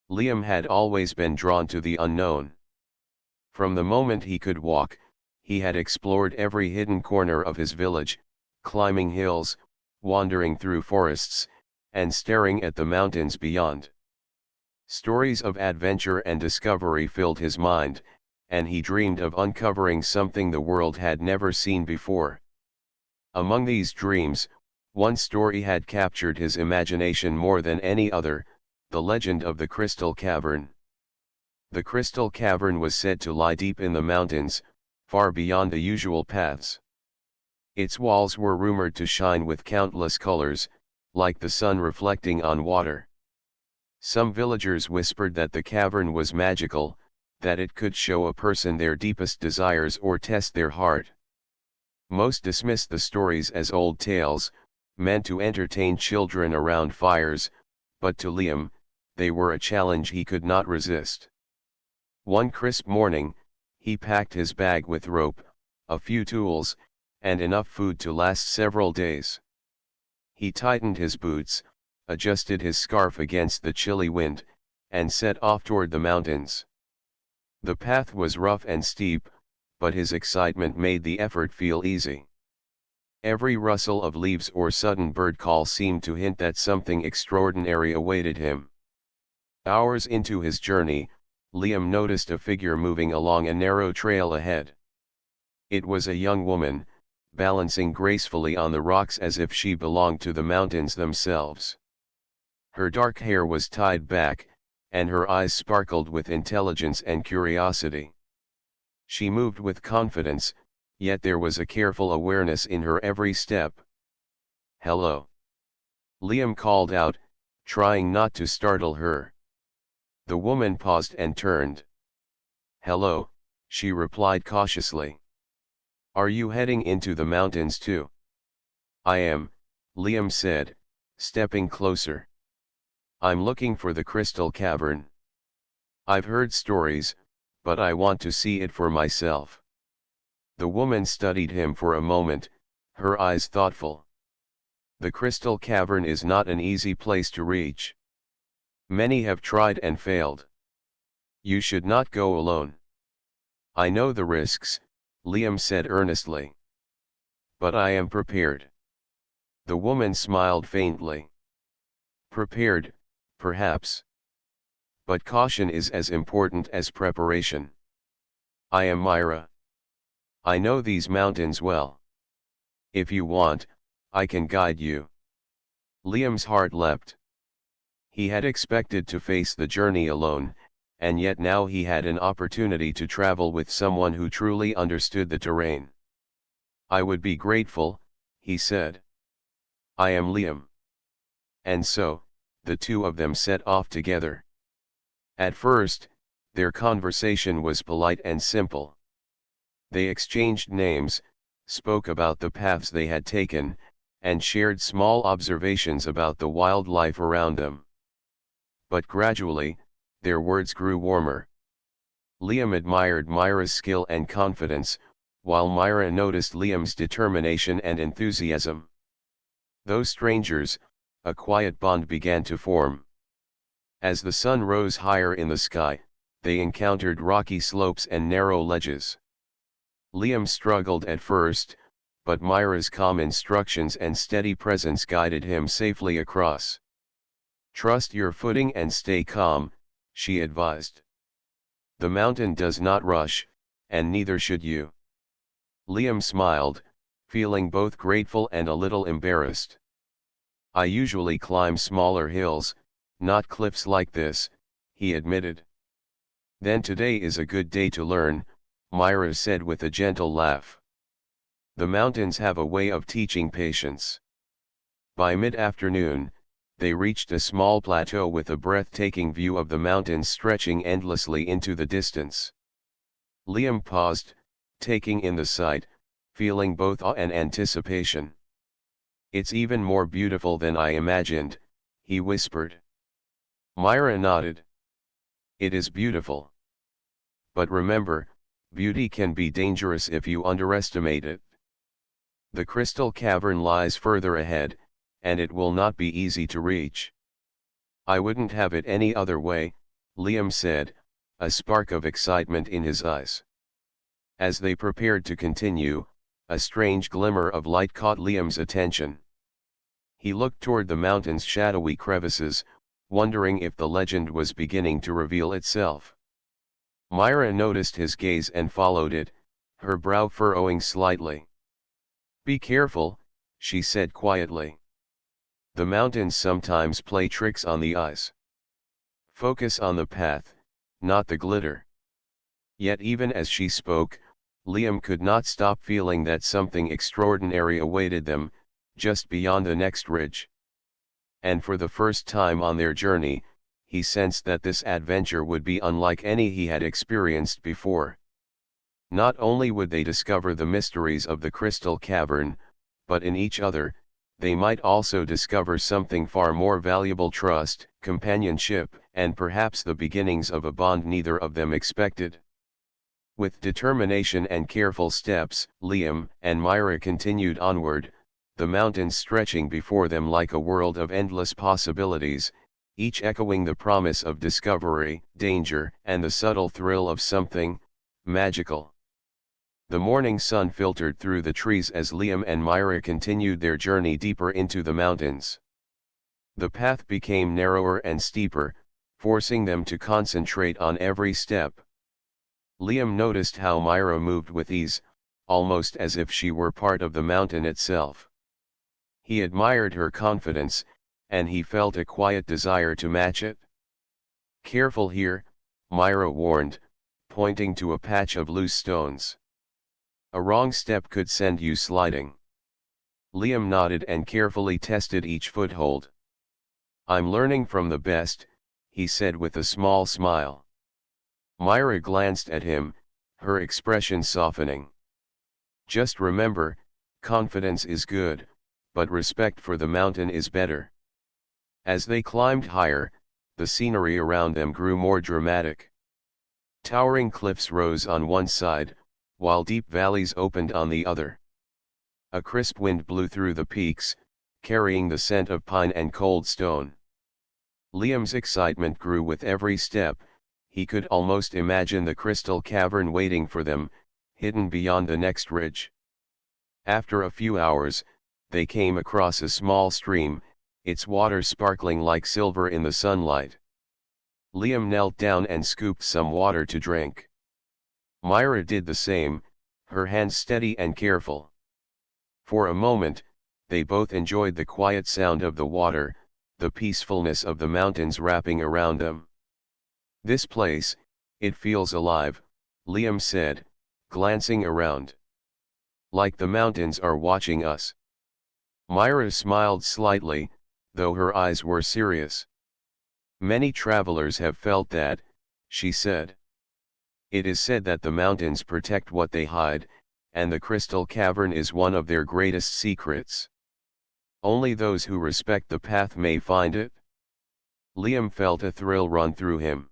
Liam had always been drawn to the unknown. From the moment he could walk, he had explored every hidden corner of his village, climbing hills, wandering through forests, and staring at the mountains beyond. Stories of adventure and discovery filled his mind, and he dreamed of uncovering something the world had never seen before. Among these dreams, one story had captured his imagination more than any other: the legend of the Crystal Cavern. The Crystal Cavern was said to lie deep in the mountains, far beyond the usual paths. Its walls were rumored to shine with countless colors, like the sun reflecting on water. Some villagers whispered that the cavern was magical, that it could show a person their deepest desires or test their heart. Most dismissed the stories as old tales, meant to entertain children around fires, but to Liam, they were a challenge he could not resist. One crisp morning, he packed his bag with rope, a few tools, and enough food to last several days. He tightened his boots, adjusted his scarf against the chilly wind, and set off toward the mountains. The path was rough and steep, but his excitement made the effort feel easy. Every rustle of leaves or sudden bird call seemed to hint that something extraordinary awaited him. Hours into his journey, Liam noticed a figure moving along a narrow trail ahead. It was a young woman, balancing gracefully on the rocks as if she belonged to the mountains themselves. Her dark hair was tied back, and her eyes sparkled with intelligence and curiosity. She moved with confidence, yet there was a careful awareness in her every step. "Hello," Liam called out, trying not to startle her. The woman paused and turned. "Hello," she replied cautiously. "Are you heading into the mountains too?" "I am," Liam said, stepping closer. "I'm looking for the Crystal Cavern. I've heard stories, but I want to see it for myself." The woman studied him for a moment, her eyes thoughtful. "The Crystal Cavern is not an easy place to reach. Many have tried and failed. You should not go alone." "I know the risks," Liam said earnestly. "But I am prepared." The woman smiled faintly. "Prepared, perhaps. But caution is as important as preparation. I am Myra. I know these mountains well. If you want, I can guide you." Liam's heart leapt. He had expected to face the journey alone, and yet now he had an opportunity to travel with someone who truly understood the terrain. "I would be grateful," he said. "I am Liam." And so, the two of them set off together. At first, their conversation was polite and simple. They exchanged names, spoke about the paths they had taken, and shared small observations about the wildlife around them. But gradually, their words grew warmer. Liam admired Myra's skill and confidence, while Myra noticed Liam's determination and enthusiasm. Though strangers, a quiet bond began to form. As the sun rose higher in the sky, they encountered rocky slopes and narrow ledges. Liam struggled at first, but Myra's calm instructions and steady presence guided him safely across. "Trust your footing and stay calm," she advised. "The mountain does not rush, and neither should you." Liam smiled, feeling both grateful and a little embarrassed. "I usually climb smaller hills, not cliffs like this," he admitted. "Then today is a good day to learn," Myra said with a gentle laugh. "The mountains have a way of teaching patience." By mid-afternoon, they reached a small plateau with a breathtaking view of the mountains stretching endlessly into the distance. Liam paused, taking in the sight, feeling both awe and anticipation. "It's even more beautiful than I imagined," he whispered. Myra nodded. "It is beautiful. But remember, beauty can be dangerous if you underestimate it. The Crystal Cavern lies further ahead, and it will not be easy to reach. I wouldn't have it any other way," Liam said, a spark of excitement in his eyes. As they prepared to continue, a strange glimmer of light caught Liam's attention. He looked toward the mountain's shadowy crevices, wondering if the legend was beginning to reveal itself. Myra noticed his gaze and followed it, her brow furrowing slightly. "Be careful," she said quietly. "The mountains sometimes play tricks on the eyes. Focus on the path, not the glitter." Yet even as she spoke, Liam could not stop feeling that something extraordinary awaited them, just beyond the next ridge. And for the first time on their journey, he sensed that this adventure would be unlike any he had experienced before. Not only would they discover the mysteries of the crystal cavern, but in each other, they might also discover something far more valuable: trust, companionship, and perhaps the beginnings of a bond neither of them expected. With determination and careful steps, Liam and Myra continued onward, the mountains stretching before them like a world of endless possibilities, each echoing the promise of discovery, danger, and the subtle thrill of something magical. The morning sun filtered through the trees as Liam and Myra continued their journey deeper into the mountains. The path became narrower and steeper, forcing them to concentrate on every step. Liam noticed how Myra moved with ease, almost as if she were part of the mountain itself. He admired her confidence, and he felt a quiet desire to match it. "Careful here," Myra warned, pointing to a patch of loose stones. "A wrong step could send you sliding." Liam nodded and carefully tested each foothold. "I'm learning from the best," he said with a small smile. Myra glanced at him, her expression softening. "Just remember, confidence is good, but respect for the mountain is better." As they climbed higher, the scenery around them grew more dramatic. Towering cliffs rose on one side, while deep valleys opened on the other. A crisp wind blew through the peaks, carrying the scent of pine and cold stone. Liam's excitement grew with every step. He could almost imagine the crystal cavern waiting for them, hidden beyond the next ridge. After a few hours, they came across a small stream, its water sparkling like silver in the sunlight. Liam knelt down and scooped some water to drink. Myra did the same, her hands steady and careful. For a moment, they both enjoyed the quiet sound of the water, the peacefulness of the mountains wrapping around them. "This place, it feels alive," Liam said, glancing around. "Like the mountains are watching us." Myra smiled slightly, though her eyes were serious. "Many travelers have felt that," she said. "It is said that the mountains protect what they hide, and the crystal cavern is one of their greatest secrets. Only those who respect the path may find it." Liam felt a thrill run through him.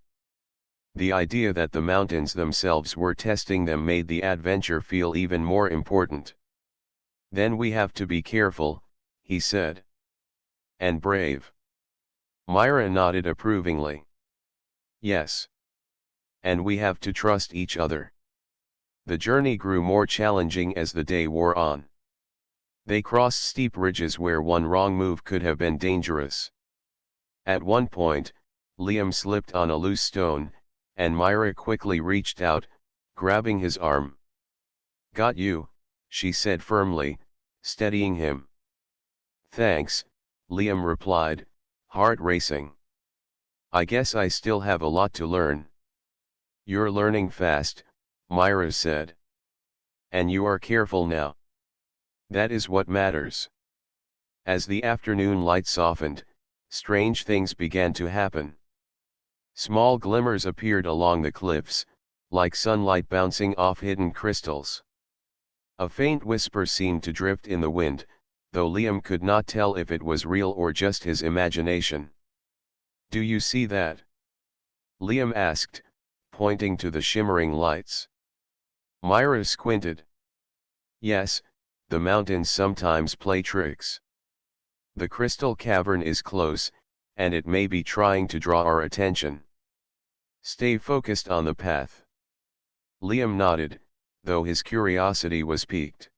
The idea that the mountains themselves were testing them made the adventure feel even more important. "Then we have to be careful," he said. "And brave." Myra nodded approvingly. "Yes. And we have to trust each other." The journey grew more challenging as the day wore on. They crossed steep ridges where one wrong move could have been dangerous. At one point, Liam slipped on a loose stone, and Myra quickly reached out, grabbing his arm. "Got you," she said firmly, steadying him. "Thanks," Liam replied, heart racing. "I guess I still have a lot to learn." "You're learning fast," Myra said. "And you are careful now. That is what matters." As the afternoon light softened, strange things began to happen. Small glimmers appeared along the cliffs, like sunlight bouncing off hidden crystals. A faint whisper seemed to drift in the wind, though Liam could not tell if it was real or just his imagination. "Do you see that?" Liam asked, pointing to the shimmering lights. Myra squinted. "Yes, the mountains sometimes play tricks. The crystal cavern is close, and it may be trying to draw our attention." Stay focused on the path. Liam nodded, though his curiosity was piqued.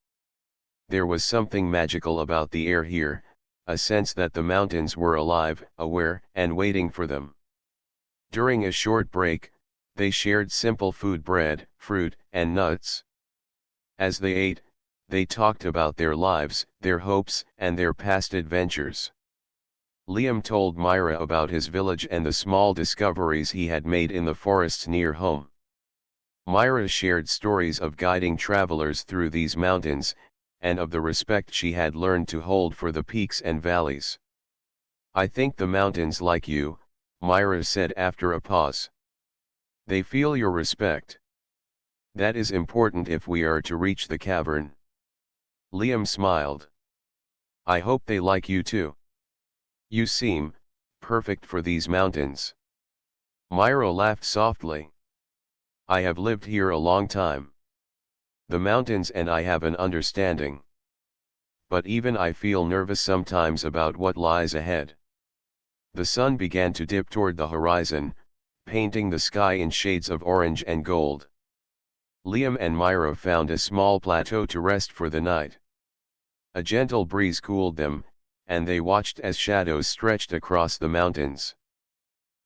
There was something magical about the air here, a sense that the mountains were alive, aware, and waiting for them. During a short break, they shared simple food: bread, fruit, and nuts. As they ate, they talked about their lives, their hopes, and their past adventures. Liam told Myra about his village and the small discoveries he had made in the forests near home. Myra shared stories of guiding travelers through these mountains, and of the respect she had learned to hold for the peaks and valleys. "I think the mountains like you," Myra said after a pause. "They feel your respect. That is important if we are to reach the cavern." Liam smiled. "I hope they like you too. You seem perfect for these mountains." Myra laughed softly. "I have lived here a long time. The mountains and I have an understanding. But even I feel nervous sometimes about what lies ahead." The sun began to dip toward the horizon, painting the sky in shades of orange and gold. Liam and Myra found a small plateau to rest for the night. A gentle breeze cooled them, and they watched as shadows stretched across the mountains.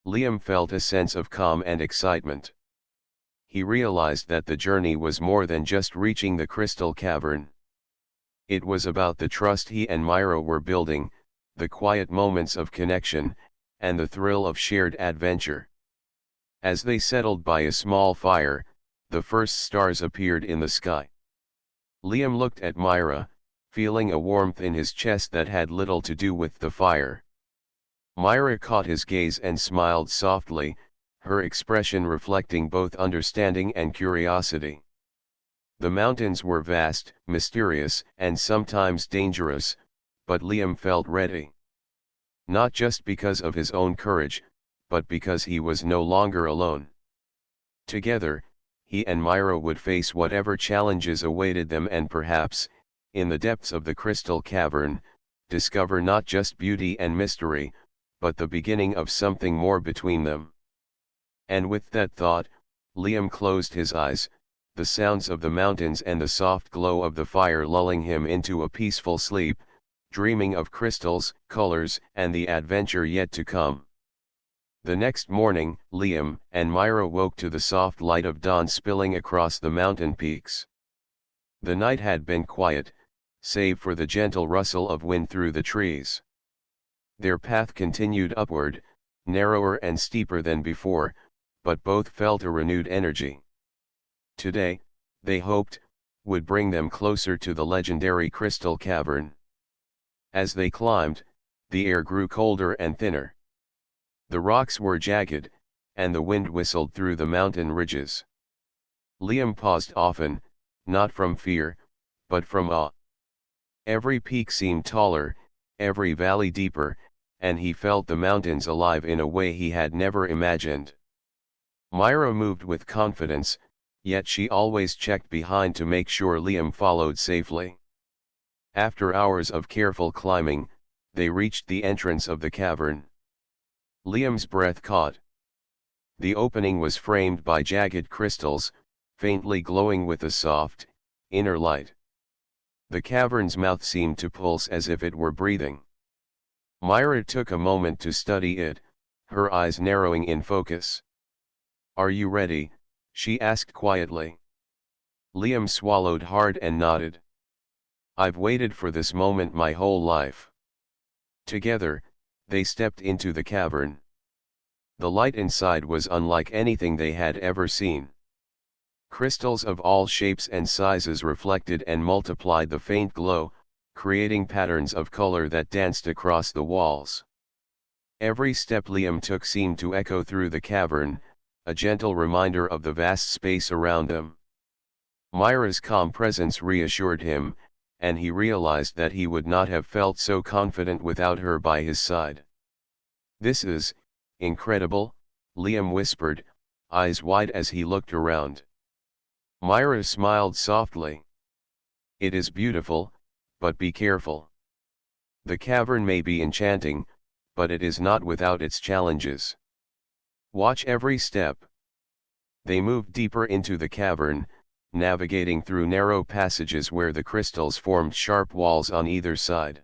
Liam felt a sense of calm and excitement. He realized that the journey was more than just reaching the crystal cavern. It was about the trust he and Myra were building, the quiet moments of connection, and the thrill of shared adventure. As they settled by a small fire, the first stars appeared in the sky. Liam looked at Myra, feeling a warmth in his chest that had little to do with the fire. Myra caught his gaze and smiled softly, her expression reflecting both understanding and curiosity. The mountains were vast, mysterious, and sometimes dangerous, but Liam felt ready. Not just because of his own courage, but because he was no longer alone. Together, he and Myra would face whatever challenges awaited them and perhaps, in the depths of the crystal cavern, discover not just beauty and mystery, but the beginning of something more between them. And with that thought, Liam closed his eyes, the sounds of the mountains and the soft glow of the fire lulling him into a peaceful sleep, dreaming of crystals, colors, and the adventure yet to come. The next morning, Liam and Myra woke to the soft light of dawn spilling across the mountain peaks. The night had been quiet, save for the gentle rustle of wind through the trees. Their path continued upward, narrower and steeper than before, but both felt a renewed energy. Today, they hoped, would bring them closer to the legendary crystal cavern. As they climbed, the air grew colder and thinner. The rocks were jagged, and the wind whistled through the mountain ridges. Liam paused often, not from fear, but from awe. Every peak seemed taller, every valley deeper, and he felt the mountains alive in a way he had never imagined. Myra moved with confidence, yet she always checked behind to make sure Liam followed safely. After hours of careful climbing, they reached the entrance of the cavern. Liam's breath caught. The opening was framed by jagged crystals, faintly glowing with a soft, inner light. The cavern's mouth seemed to pulse as if it were breathing. Myra took a moment to study it, her eyes narrowing in focus. "Are you ready?" she asked quietly. Liam swallowed hard and nodded. "I've waited for this moment my whole life." Together, they stepped into the cavern. The light inside was unlike anything they had ever seen. Crystals of all shapes and sizes reflected and multiplied the faint glow, creating patterns of color that danced across the walls. Every step Liam took seemed to echo through the cavern, a gentle reminder of the vast space around them. Myra's calm presence reassured him, and he realized that he would not have felt so confident without her by his side. "This is incredible," Liam whispered, eyes wide as he looked around. Myra smiled softly. "It is beautiful, but be careful. The cavern may be enchanting, but it is not without its challenges. Watch every step." They moved deeper into the cavern, navigating through narrow passages where the crystals formed sharp walls on either side.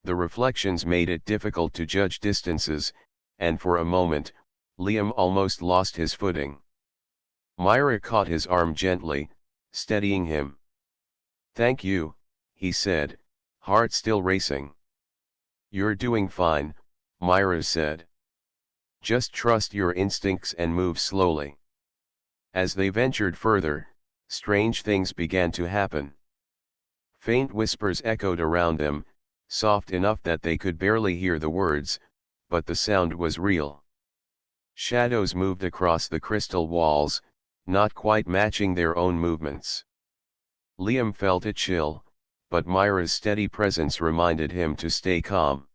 The reflections made it difficult to judge distances, and for a moment, Liam almost lost his footing. Myra caught his arm gently, steadying him. "Thank you," he said, heart still racing. "You're doing fine," Myra said. "Just trust your instincts and move slowly." As they ventured further, strange things began to happen. Faint whispers echoed around them, soft enough that they could barely hear the words, but the sound was real. Shadows moved across the crystal walls, not quite matching their own movements. Liam felt a chill, but Myra's steady presence reminded him to stay calm.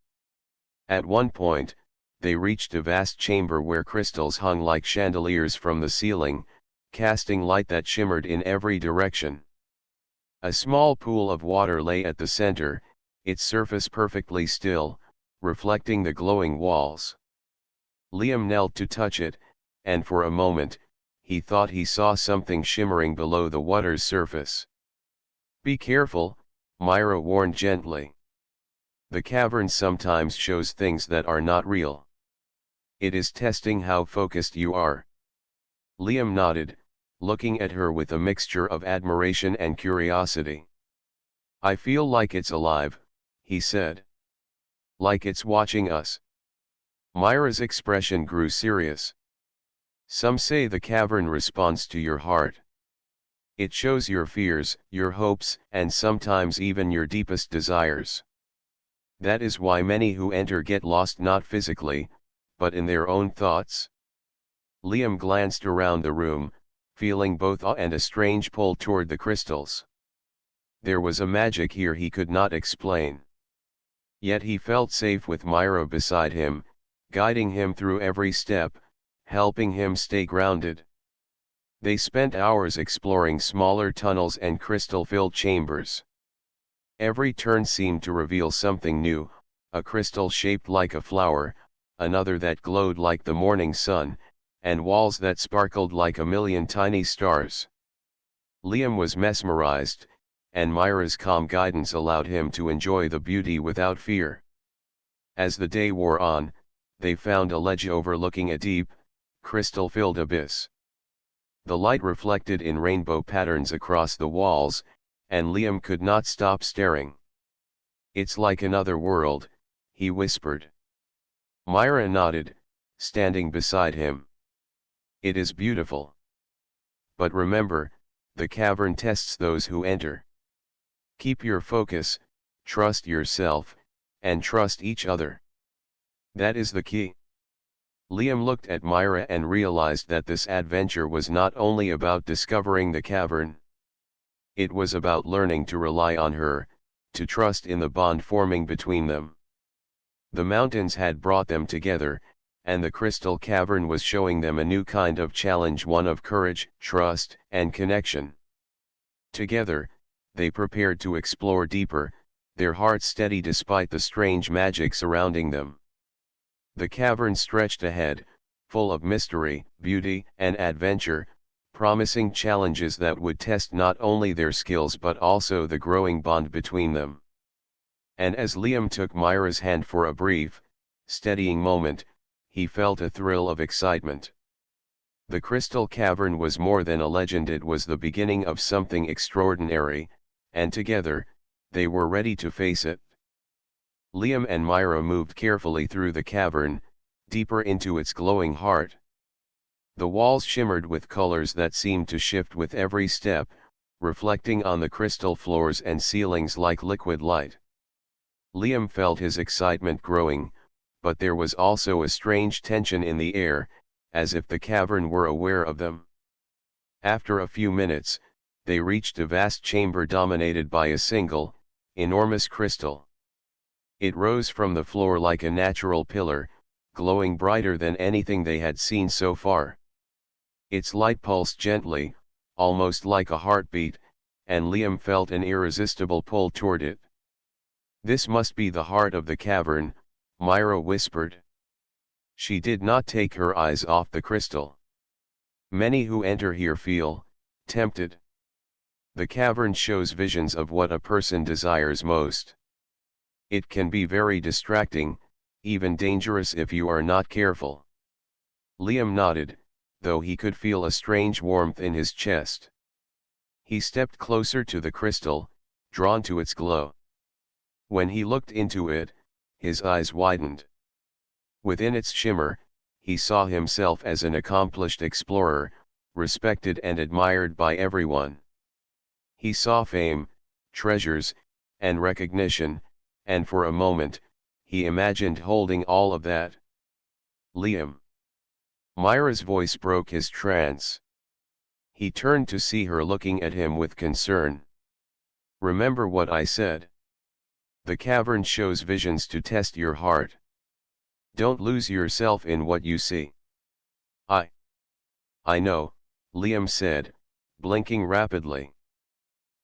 At one point, they reached a vast chamber where crystals hung like chandeliers from the ceiling, casting light that shimmered in every direction. A small pool of water lay at the center, its surface perfectly still, reflecting the glowing walls. Liam knelt to touch it, and for a moment, he thought he saw something shimmering below the water's surface. "Be careful," Myra warned gently. "The cavern sometimes shows things that are not real. It is testing how focused you are." Liam nodded, looking at her with a mixture of admiration and curiosity. "I feel like it's alive," he said. "Like it's watching us." Myra's expression grew serious. "Some say the cavern responds to your heart. It shows your fears, your hopes, and sometimes even your deepest desires. That is why many who enter get lost not physically, but in their own thoughts." Liam glanced around the room, feeling both awe and a strange pull toward the crystals. There was a magic here he could not explain. Yet he felt safe with Myra beside him, guiding him through every step, helping him stay grounded. They spent hours exploring smaller tunnels and crystal-filled chambers. Every turn seemed to reveal something new, a crystal shaped like a flower, another that glowed like the morning sun, and walls that sparkled like a million tiny stars. Liam was mesmerized, and Myra's calm guidance allowed him to enjoy the beauty without fear. As the day wore on, they found a ledge overlooking a deep, crystal-filled abyss. The light reflected in rainbow patterns across the walls, and Liam could not stop staring. "It's like another world," he whispered. Myra nodded, standing beside him. "It is beautiful. But remember, the cavern tests those who enter. Keep your focus, trust yourself, and trust each other. That is the key." Liam looked at Myra and realized that this adventure was not only about discovering the cavern. It was about learning to rely on her, to trust in the bond forming between them. The mountains had brought them together, and the crystal cavern was showing them a new kind of challenge, one of courage, trust, and connection. Together, they prepared to explore deeper, their hearts steady despite the strange magic surrounding them. The cavern stretched ahead, full of mystery, beauty, and adventure, promising challenges that would test not only their skills but also the growing bond between them. And as Liam took Myra's hand for a brief, steadying moment, he felt a thrill of excitement. The crystal cavern was more than a legend, it was the beginning of something extraordinary, and together, they were ready to face it. Liam and Myra moved carefully through the cavern, deeper into its glowing heart. The walls shimmered with colors that seemed to shift with every step, reflecting on the crystal floors and ceilings like liquid light. Liam felt his excitement growing, but there was also a strange tension in the air, as if the cavern were aware of them. After a few minutes, they reached a vast chamber dominated by a single, enormous crystal. It rose from the floor like a natural pillar, glowing brighter than anything they had seen so far. Its light pulsed gently, almost like a heartbeat, and Liam felt an irresistible pull toward it. "This must be the heart of the cavern," Myra whispered. She did not take her eyes off the crystal. Many who enter here feel tempted. The cavern shows visions of what a person desires most. It can be very distracting, even dangerous if you are not careful. Liam nodded, though he could feel a strange warmth in his chest. He stepped closer to the crystal, drawn to its glow. When he looked into it, his eyes widened. Within its shimmer, he saw himself as an accomplished explorer, respected and admired by everyone. He saw fame, treasures, and recognition, and for a moment, he imagined holding all of that. Liam. Myra's voice broke his trance. He turned to see her looking at him with concern. Remember what I said. The cavern shows visions to test your heart. Don't lose yourself in what you see. I know, Liam said, blinking rapidly.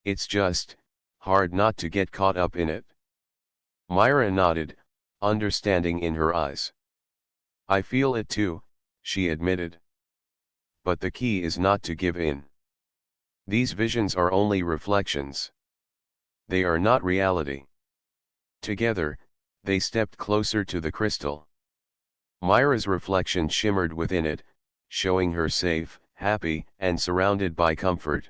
It's just hard not to get caught up in it. Myra nodded, understanding in her eyes. I feel it too, she admitted. But the key is not to give in. These visions are only reflections. They are not reality. Together, they stepped closer to the crystal. Myra's reflection shimmered within it, showing her safe, happy, and surrounded by comfort.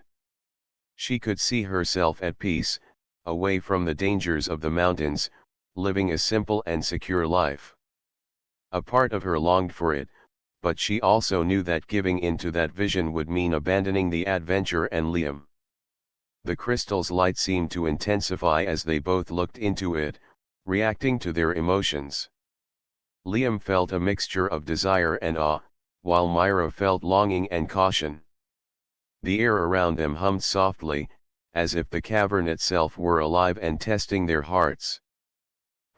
She could see herself at peace, away from the dangers of the mountains, living a simple and secure life. A part of her longed for it, but she also knew that giving in to that vision would mean abandoning the adventure and Liam. The crystal's light seemed to intensify as they both looked into it, reacting to their emotions. Liam felt a mixture of desire and awe, while Myra felt longing and caution. The air around them hummed softly, as if the cavern itself were alive and testing their hearts.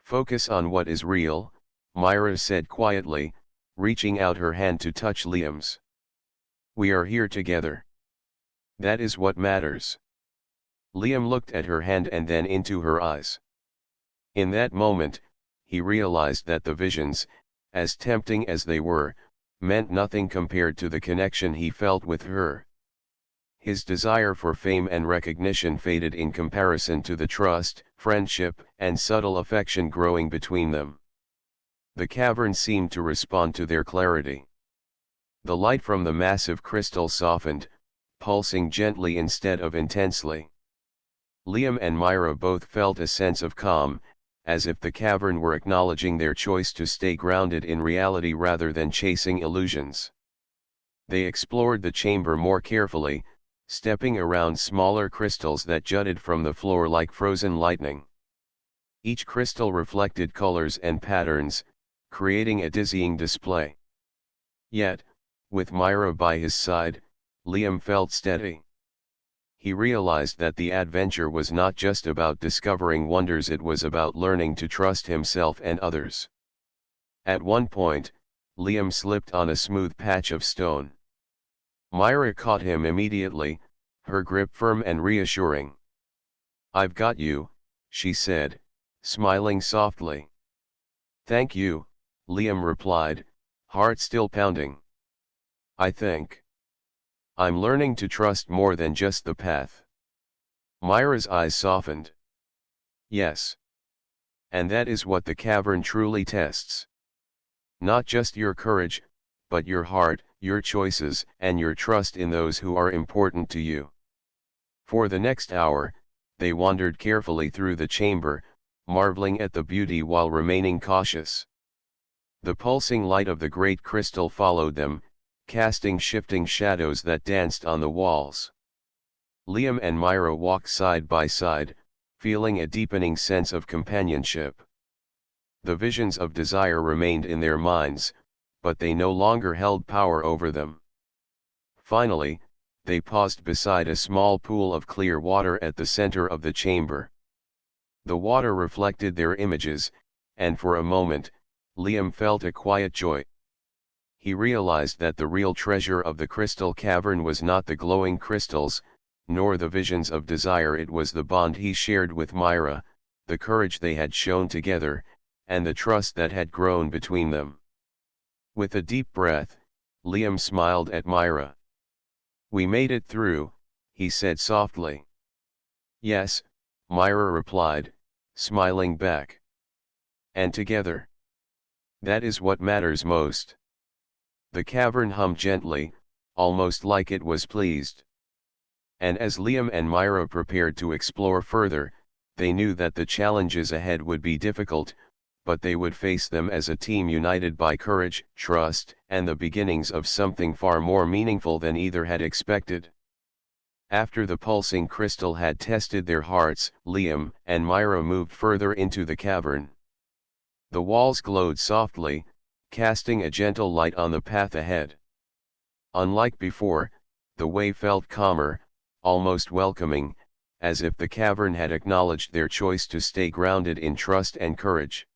Focus on what is real, Myra said quietly, reaching out her hand to touch Liam's. We are here together. That is what matters. Liam looked at her hand and then into her eyes. In that moment, he realized that the visions, as tempting as they were, meant nothing compared to the connection he felt with her. His desire for fame and recognition faded in comparison to the trust, friendship, and subtle affection growing between them. The cavern seemed to respond to their clarity. The light from the massive crystal softened, pulsing gently instead of intensely. Liam and Myra both felt a sense of calm, as if the cavern were acknowledging their choice to stay grounded in reality rather than chasing illusions. They explored the chamber more carefully, stepping around smaller crystals that jutted from the floor like frozen lightning. Each crystal reflected colors and patterns, creating a dizzying display. Yet, with Myra by his side, Liam felt steady. He realized that the adventure was not just about discovering wonders, it was about learning to trust himself and others. At one point, Liam slipped on a smooth patch of stone. Myra caught him immediately, her grip firm and reassuring. I've got you, she said, smiling softly. Thank you, Liam replied, heart still pounding. I think I'm learning to trust more than just the path. Myra's eyes softened. Yes. And that is what the cavern truly tests. Not just your courage, but your heart, your choices, and your trust in those who are important to you. For the next hour, they wandered carefully through the chamber, marveling at the beauty while remaining cautious. The pulsing light of the great crystal followed them, casting shifting shadows that danced on the walls. Liam and Myra walked side by side, feeling a deepening sense of companionship. The visions of desire remained in their minds, but they no longer held power over them. Finally, they paused beside a small pool of clear water at the center of the chamber. The water reflected their images, and for a moment, Liam felt a quiet joy. He realized that the real treasure of the crystal cavern was not the glowing crystals, nor the visions of desire, it was the bond he shared with Myra, the courage they had shown together, and the trust that had grown between them. With a deep breath, Liam smiled at Myra. We made it through, he said softly. Yes, Myra replied, smiling back. And together. That is what matters most. The cavern hummed gently, almost like it was pleased. And as Liam and Myra prepared to explore further, they knew that the challenges ahead would be difficult, but they would face them as a team united by courage, trust, and the beginnings of something far more meaningful than either had expected. After the pulsing crystal had tested their hearts, Liam and Myra moved further into the cavern. The walls glowed softly, casting a gentle light on the path ahead. Unlike before, the way felt calmer, almost welcoming, as if the cavern had acknowledged their choice to stay grounded in trust and courage.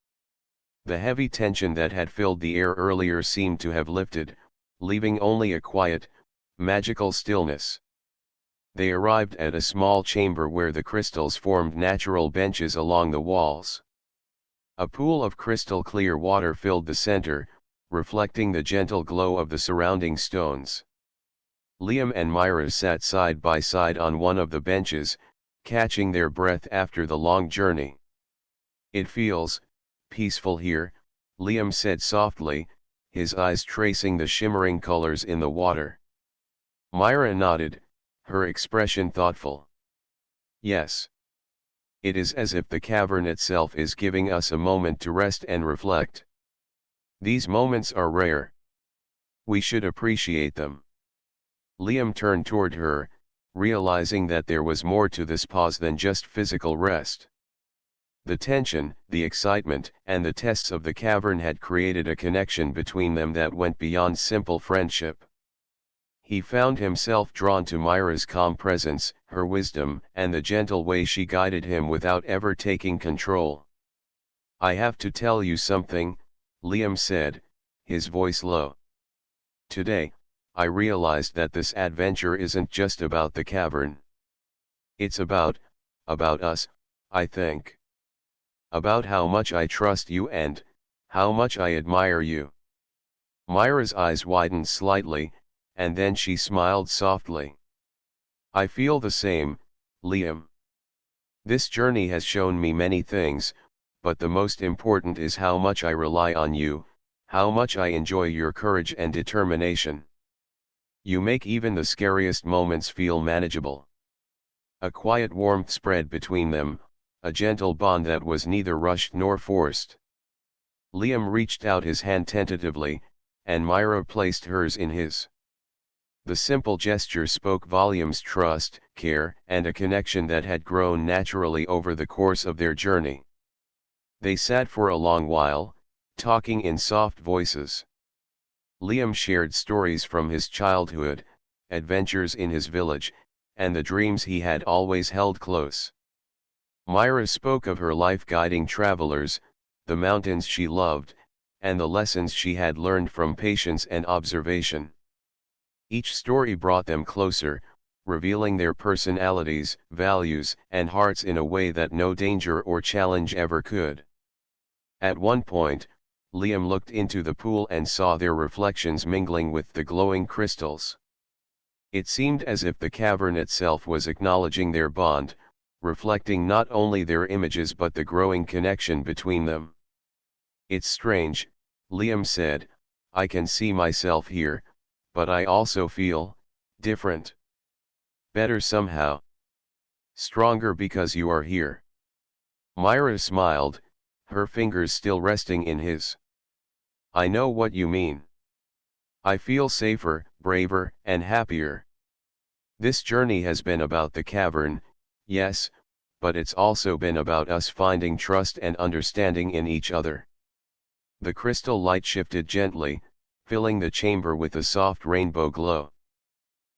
The heavy tension that had filled the air earlier seemed to have lifted, leaving only a quiet, magical stillness. They arrived at a small chamber where the crystals formed natural benches along the walls. A pool of crystal clear water filled the center, reflecting the gentle glow of the surrounding stones. Liam and Myra sat side by side on one of the benches, catching their breath after the long journey. It feels peaceful here, Liam said softly, his eyes tracing the shimmering colors in the water. Myra nodded, her expression thoughtful. Yes. It is as if the cavern itself is giving us a moment to rest and reflect. These moments are rare. We should appreciate them. Liam turned toward her, realizing that there was more to this pause than just physical rest. The tension, the excitement, and the tests of the cavern had created a connection between them that went beyond simple friendship. He found himself drawn to Myra's calm presence, her wisdom, and the gentle way she guided him without ever taking control. I have to tell you something, Liam said, his voice low. Today, I realized that this adventure isn't just about the cavern. It's about us, I think. About how much I trust you and, how much I admire you. Myra's eyes widened slightly, and then she smiled softly. I feel the same, Liam. This journey has shown me many things, but the most important is how much I rely on you, how much I enjoy your courage and determination. You make even the scariest moments feel manageable. A quiet warmth spread between them, a gentle bond that was neither rushed nor forced. Liam reached out his hand tentatively, and Myra placed hers in his. The simple gesture spoke volumes: trust, care, and a connection that had grown naturally over the course of their journey. They sat for a long while, talking in soft voices. Liam shared stories from his childhood, adventures in his village, and the dreams he had always held close. Myra spoke of her life guiding travelers, the mountains she loved, and the lessons she had learned from patience and observation. Each story brought them closer, revealing their personalities, values, and hearts in a way that no danger or challenge ever could. At one point, Liam looked into the pool and saw their reflections mingling with the glowing crystals. It seemed as if the cavern itself was acknowledging their bond, reflecting not only their images but the growing connection between them. It's strange, Liam said, I can see myself here, but I also feel different. Better somehow. Stronger because you are here. Myra smiled, her fingers still resting in his. I know what you mean. I feel safer, braver, and happier. This journey has been about the cavern, yes, but it's also been about us finding trust and understanding in each other. The crystal light shifted gently, filling the chamber with a soft rainbow glow.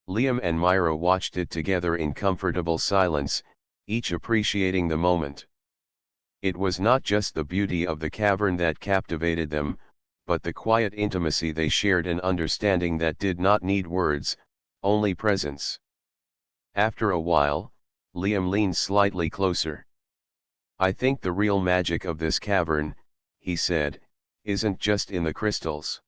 Liam and Myra watched it together in comfortable silence, each appreciating the moment. It was not just the beauty of the cavern that captivated them, but the quiet intimacy they shared, an understanding that did not need words, only presence. After a while, Liam leaned slightly closer. I think the real magic of this cavern, he said, isn't just in the crystals.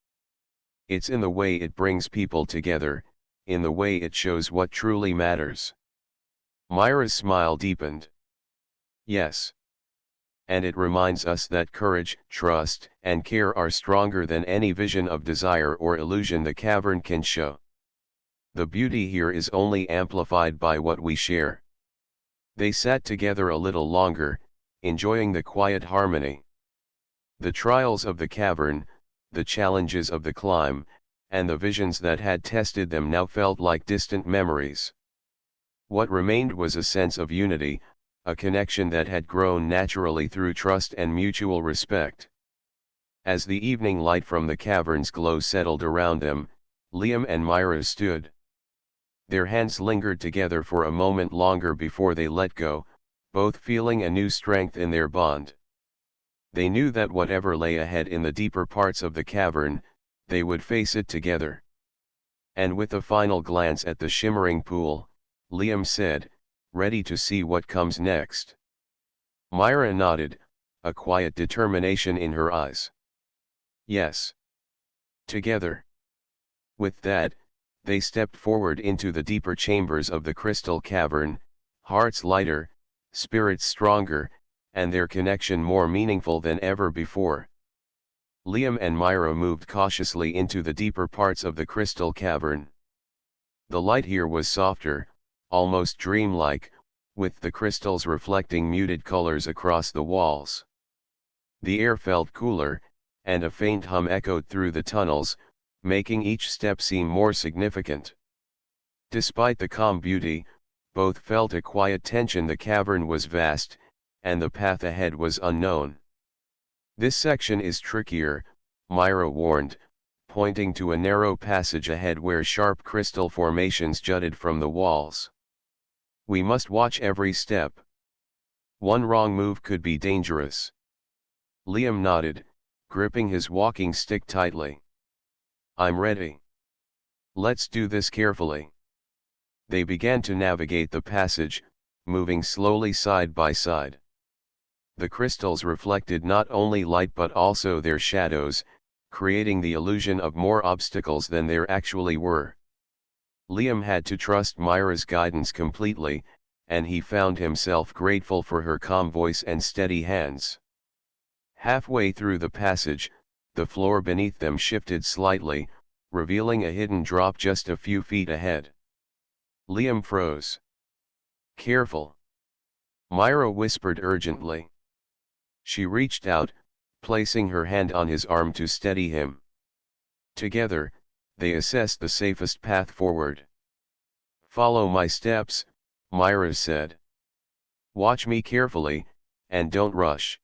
It's in the way it brings people together, in the way it shows what truly matters. Myra's smile deepened. Yes. And it reminds us that courage, trust, and care are stronger than any vision of desire or illusion the cavern can show. The beauty here is only amplified by what we share. They sat together a little longer, enjoying the quiet harmony. The trials of the cavern, the challenges of the climb, and the visions that had tested them now felt like distant memories. What remained was a sense of unity, a connection that had grown naturally through trust and mutual respect. As the evening light from the cavern's glow settled around them, Liam and Myra stood. Their hands lingered together for a moment longer before they let go, both feeling a new strength in their bond. They knew that whatever lay ahead in the deeper parts of the cavern, they would face it together. And with a final glance at the shimmering pool, Liam said, "Ready to see what comes next?" Myra nodded, a quiet determination in her eyes. Yes. Together. With that, they stepped forward into the deeper chambers of the crystal cavern, hearts lighter, spirits stronger, and their connection more meaningful than ever before. Liam and Myra moved cautiously into the deeper parts of the crystal cavern. The light here was softer, almost dreamlike, with the crystals reflecting muted colors across the walls. The air felt cooler, and a faint hum echoed through the tunnels, making each step seem more significant. Despite the calm beauty, both felt a quiet tension. The cavern was vast, and the path ahead was unknown. "This section is trickier," Myra warned, pointing to a narrow passage ahead where sharp crystal formations jutted from the walls. "We must watch every step. One wrong move could be dangerous." Liam nodded, gripping his walking stick tightly. "I'm ready. Let's do this carefully." They began to navigate the passage, moving slowly side by side. The crystals reflected not only light but also their shadows, creating the illusion of more obstacles than there actually were. Liam had to trust Myra's guidance completely, and he found himself grateful for her calm voice and steady hands. Halfway through the passage, the floor beneath them shifted slightly, revealing a hidden drop just a few feet ahead. Liam froze. "Careful!" Myra whispered urgently. She reached out, placing her hand on his arm to steady him. Together, they assessed the safest path forward. "Follow my steps," Myra said. "Watch me carefully, and don't rush."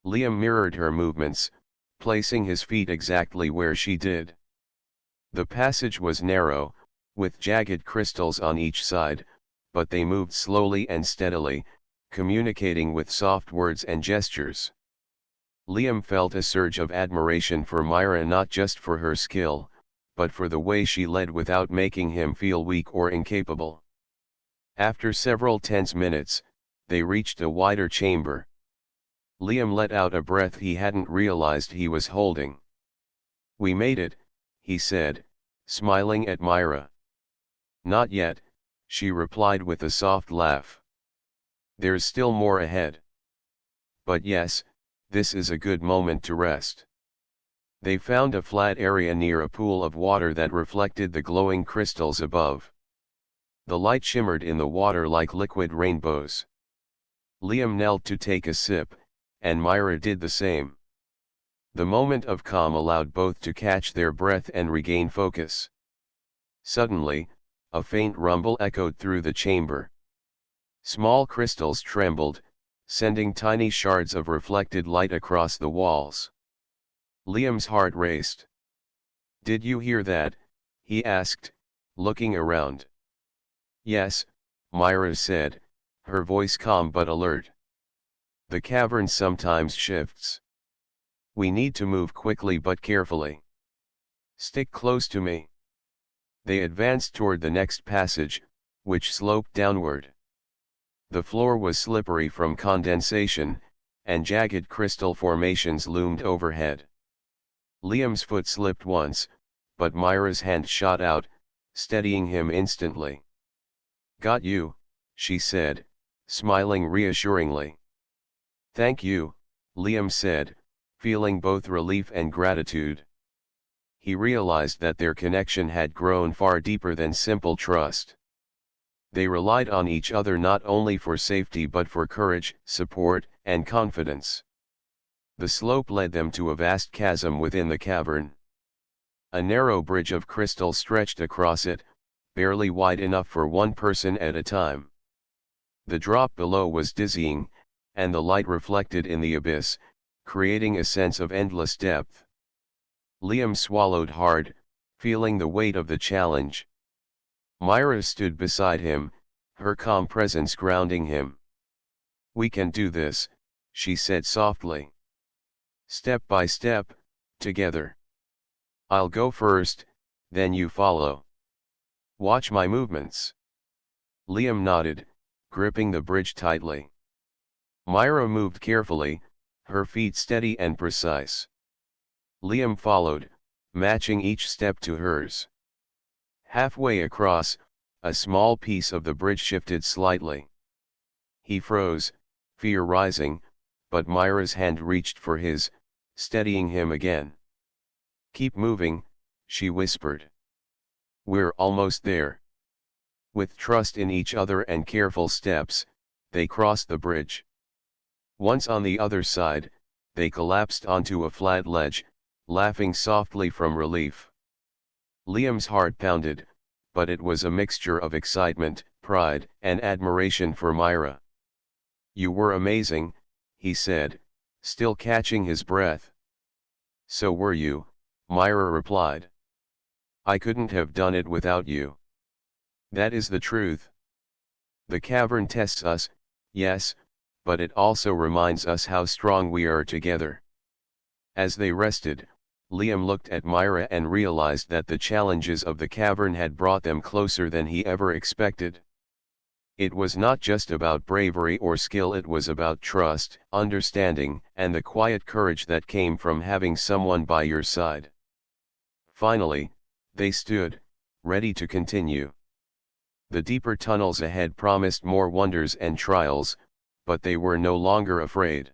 Liam mirrored her movements, placing his feet exactly where she did. The passage was narrow, with jagged crystals on each side, but they moved slowly and steadily, communicating with soft words and gestures. Liam felt a surge of admiration for Myra, not just for her skill, but for the way she led without making him feel weak or incapable. After several tense minutes, they reached a wider chamber. Liam let out a breath he hadn't realized he was holding. "We made it," he said, smiling at Myra. "Not yet," she replied with a soft laugh. "There's still more ahead. But yes, this is a good moment to rest." They found a flat area near a pool of water that reflected the glowing crystals above. The light shimmered in the water like liquid rainbows. Liam knelt to take a sip, and Myra did the same. The moment of calm allowed both to catch their breath and regain focus. Suddenly, a faint rumble echoed through the chamber. Small crystals trembled, sending tiny shards of reflected light across the walls. Liam's heart raced. "Did you hear that?" he asked, looking around. "Yes," Myra said, her voice calm but alert. "The cavern sometimes shifts. We need to move quickly but carefully. Stick close to me." They advanced toward the next passage, which sloped downward. The floor was slippery from condensation, and jagged crystal formations loomed overhead. Liam's foot slipped once, but Myra's hand shot out, steadying him instantly. "Got you," she said, smiling reassuringly. "Thank you," Liam said, feeling both relief and gratitude. He realized that their connection had grown far deeper than simple trust. They relied on each other not only for safety but for courage, support, and confidence. The slope led them to a vast chasm within the cavern. A narrow bridge of crystal stretched across it, barely wide enough for one person at a time. The drop below was dizzying, and the light reflected in the abyss, creating a sense of endless depth. Liam swallowed hard, feeling the weight of the challenge. Myra stood beside him, her calm presence grounding him. "We can do this," she said softly. "Step by step, together. I'll go first, then you follow. Watch my movements." Liam nodded, gripping the bridge tightly. Myra moved carefully, her feet steady and precise. Liam followed, matching each step to hers. Halfway across, a small piece of the bridge shifted slightly. He froze, fear rising, but Myra's hand reached for his, steadying him again. "Keep moving," she whispered. "We're almost there." With trust in each other and careful steps, they crossed the bridge. Once on the other side, they collapsed onto a flat ledge, laughing softly from relief. Liam's heart pounded, but it was a mixture of excitement, pride, and admiration for Myra. "You were amazing," he said, still catching his breath. "So were you," Myra replied. "I couldn't have done it without you." "That is the truth. The cavern tests us, yes, but it also reminds us how strong we are together." As they rested, Liam looked at Myra and realized that the challenges of the cavern had brought them closer than he ever expected. It was not just about bravery or skill, it was about trust, understanding, and the quiet courage that came from having someone by your side. Finally, they stood, ready to continue. The deeper tunnels ahead promised more wonders and trials, but they were no longer afraid.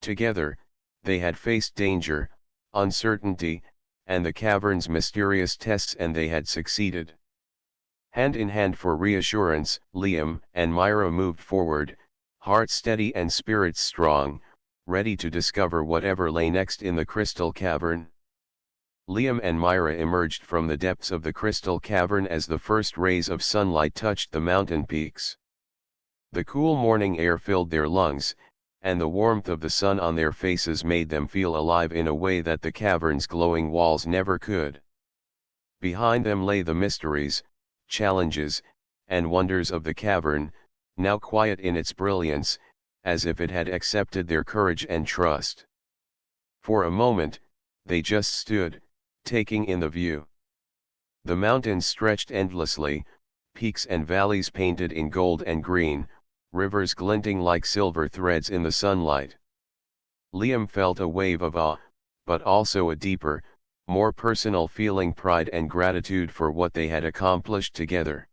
Together, they had faced danger, uncertainty, and the cavern's mysterious tests, and they had succeeded. Hand in hand for reassurance, Liam and Myra moved forward, hearts steady and spirits strong, ready to discover whatever lay next in the crystal cavern. Liam and Myra emerged from the depths of the crystal cavern as the first rays of sunlight touched the mountain peaks. The cool morning air filled their lungs, and the warmth of the sun on their faces made them feel alive in a way that the cavern's glowing walls never could. Behind them lay the mysteries, challenges, and wonders of the cavern, now quiet in its brilliance, as if it had accepted their courage and trust. For a moment, they just stood, taking in the view. The mountains stretched endlessly, peaks and valleys painted in gold and green, rivers glinting like silver threads in the sunlight. Liam felt a wave of awe, but also a deeper, more personal feeling, pride and gratitude for what they had accomplished together.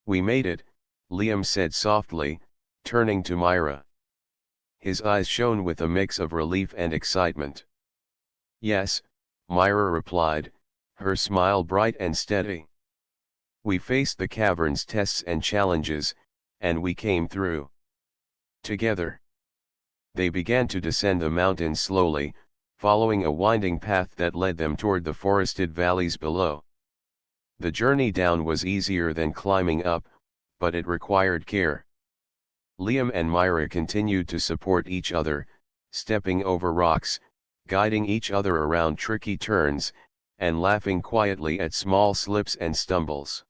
"We made it," Liam said softly, turning to Myra. His eyes shone with a mix of relief and excitement. "Yes," Myra replied, her smile bright and steady. "We faced the cavern's tests and challenges, and we came through. Together." They began to descend the mountain slowly, following a winding path that led them toward the forested valleys below. The journey down was easier than climbing up, but it required care. Liam and Myra continued to support each other, stepping over rocks, guiding each other around tricky turns, and laughing quietly at small slips and stumbles.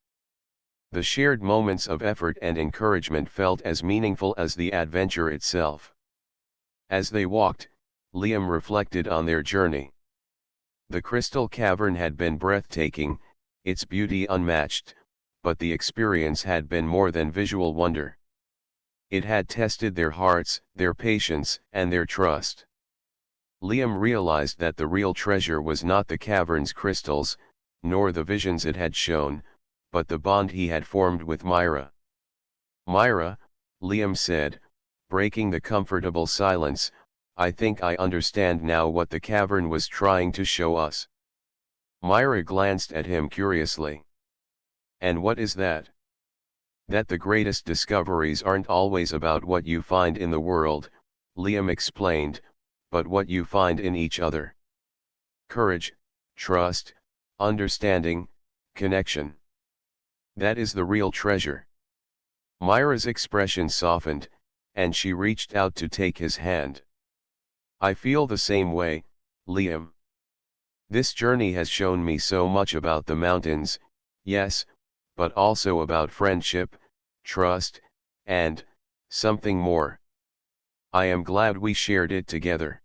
The shared moments of effort and encouragement felt as meaningful as the adventure itself. As they walked, Liam reflected on their journey. The crystal cavern had been breathtaking, its beauty unmatched, but the experience had been more than visual wonder. It had tested their hearts, their patience, and their trust. Liam realized that the real treasure was not the cavern's crystals, nor the visions it had shown, but the bond he had formed with Myra. "Myra," Liam said, breaking the comfortable silence, "I think I understand now what the cavern was trying to show us." Myra glanced at him curiously. "And what is that?" "That the greatest discoveries aren't always about what you find in the world," Liam explained, "but what you find in each other. Courage, trust, understanding, connection. That is the real treasure." Myra's expression softened, and she reached out to take his hand. "I feel the same way, Liam. This journey has shown me so much about the mountains, yes, but also about friendship, trust, and something more. I am glad we shared it together."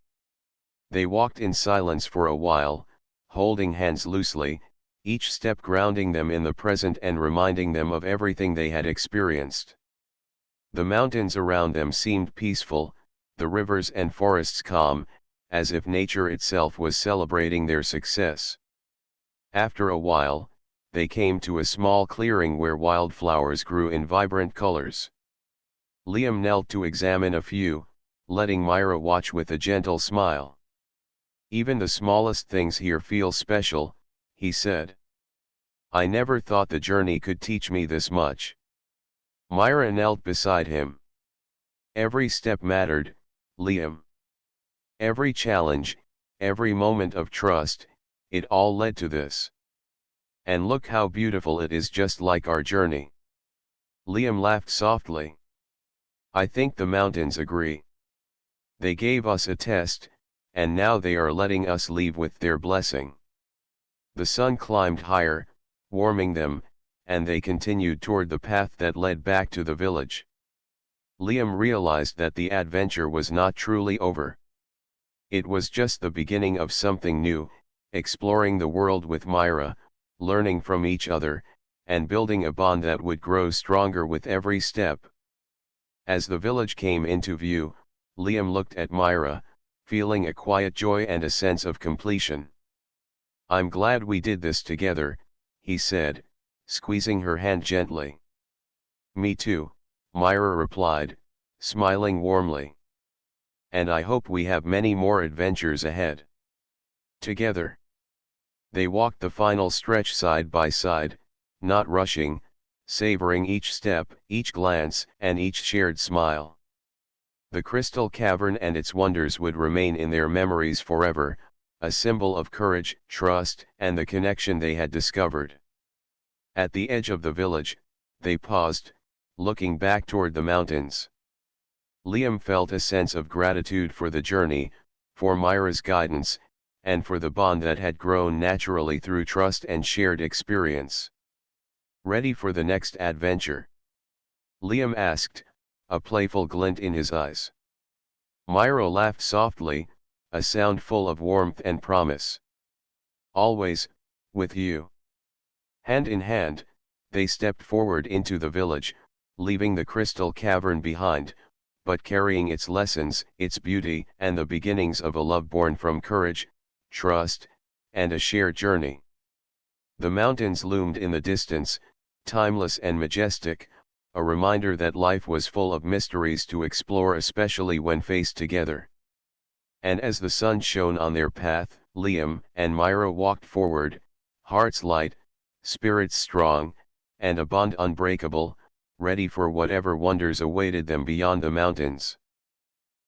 They walked in silence for a while, holding hands loosely, each step grounding them in the present and reminding them of everything they had experienced. The mountains around them seemed peaceful, the rivers and forests calm, as if nature itself was celebrating their success. After a while, they came to a small clearing where wildflowers grew in vibrant colors. Liam knelt to examine a few, letting Myra watch with a gentle smile. "Even the smallest things here feel special," he said. "I never thought the journey could teach me this much." Myra knelt beside him. "Every step mattered, Liam. Every challenge, every moment of trust, it all led to this. And look how beautiful it is, just like our journey." Liam laughed softly. "I think the mountains agree. They gave us a test, and now they are letting us leave with their blessing." The sun climbed higher, warming them, and they continued toward the path that led back to the village. Liam realized that the adventure was not truly over. It was just the beginning of something new, exploring the world with Myra, learning from each other, and building a bond that would grow stronger with every step. As the village came into view, Liam looked at Myra, feeling a quiet joy and a sense of completion. "I'm glad we did this together," he said, squeezing her hand gently. "Me too," Myra replied, smiling warmly. "And I hope we have many more adventures ahead. Together." They walked the final stretch side by side, not rushing, savoring each step, each glance, and each shared smile. The crystal cavern and its wonders would remain in their memories forever, a symbol of courage, trust, and the connection they had discovered. At the edge of the village, they paused, looking back toward the mountains. Liam felt a sense of gratitude for the journey, for Myra's guidance, and for the bond that had grown naturally through trust and shared experience. "Ready for the next adventure?" Liam asked, a playful glint in his eyes. Myra laughed softly, a sound full of warmth and promise. "Always, with you." Hand in hand, they stepped forward into the village, leaving the crystal cavern behind, but carrying its lessons, its beauty, and the beginnings of a love born from courage, trust, and a shared journey. The mountains loomed in the distance, timeless and majestic, a reminder that life was full of mysteries to explore, especially when faced together. And as the sun shone on their path, Liam and Myra walked forward, hearts light, spirits strong, and a bond unbreakable, ready for whatever wonders awaited them beyond the mountains.